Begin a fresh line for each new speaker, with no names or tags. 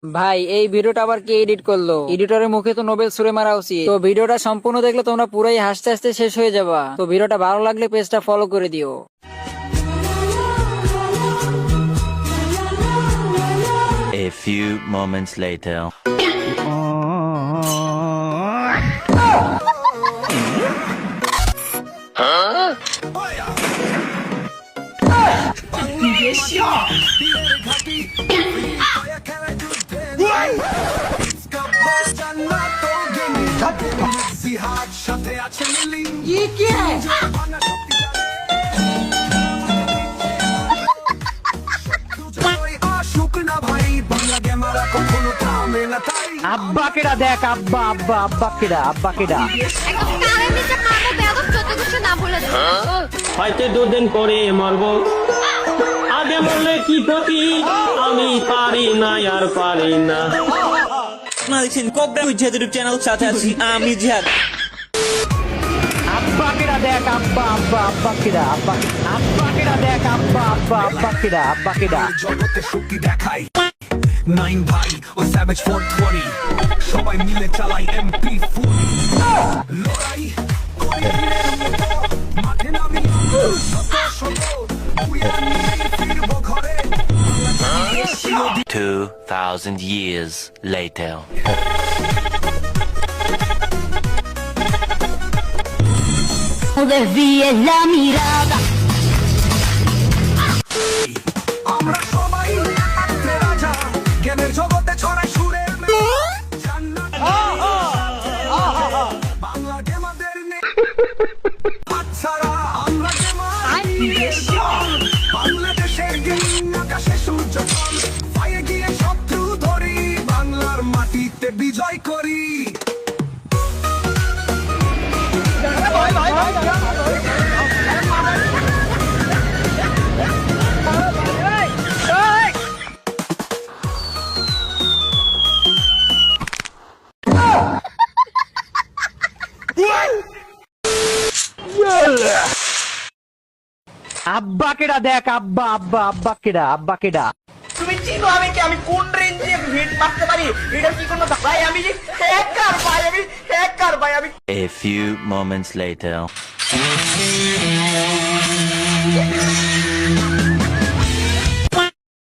ভাই এই ভিডিওটা আবার কে এডিট করলো? এডিটরের মুখে তো নোবেল ছুড়ে মারা উচিত। তো ভিডিওটা সম্পূর্ণ দেখলে তোমরা পুরাই হাসতে হাসতে শেষ হয়ে যাবা। তো ভিডিওটা ভালো লাগলে পেজটা ফলো করে দিও।
A few moments later.
ये क्या है?
আব্বা কেডা দেখ, আব্বা আব্বা আব্বা কেডা, আব্বা কেডা।
একদম কানের নিচে মারবো বেয়াদব, যত কিছু না বলে দেবো।
হয়তো দুদিন পরে মরবো, আগে মরলে কি ক্ষতি, আমি পারি না আর পারি না।
আপনারা দেখছেন কোবরা জিহাদ ইউটিউব চ্যানেল, সাথে আছি আমি জিহাদ।
আব্বা কেডা দেখ, আব্বা আব্বা আব্বা কেডা, আব্বা আব্বা কেডা দেখ, আব্বা আব্বা আব্বা কেডা, আব্বা কেডা।
জগতে শক্তি দেখাই 9 ভাই ও স্যাভেজ 420 সবাই মিলে চালাই MP40 লড়াই করি মাঠে নামি শত শত উইয়া নিয়ে ফিরবো ঘরে
2,000 years later.
Desvíe la mirada.
আমরা সবাই রাজা জ্ঞানের জগতে ছড়াই সুরের জান্নাত বাংলা গেমাদের নেই আচ্ছারা আমরা বাংলাদেশের গেম আকাশে সূর্য পায়ে গিয়ে শত্রু ধরি বাংলার মাটিতে বিজয় করি
আব্বা কেডা দেখ, আব্বা আব্বা আব্বা কেডা, আব্বা কেডা।
তুমি চিনো আমি কি, আমি কোন রেঞ্জে হিট মারতে পারি? এটা কি কোনো ভাই? আমি হ্যাকার ভাই, আমি হ্যাকার ভাই, আমি
A few moments later.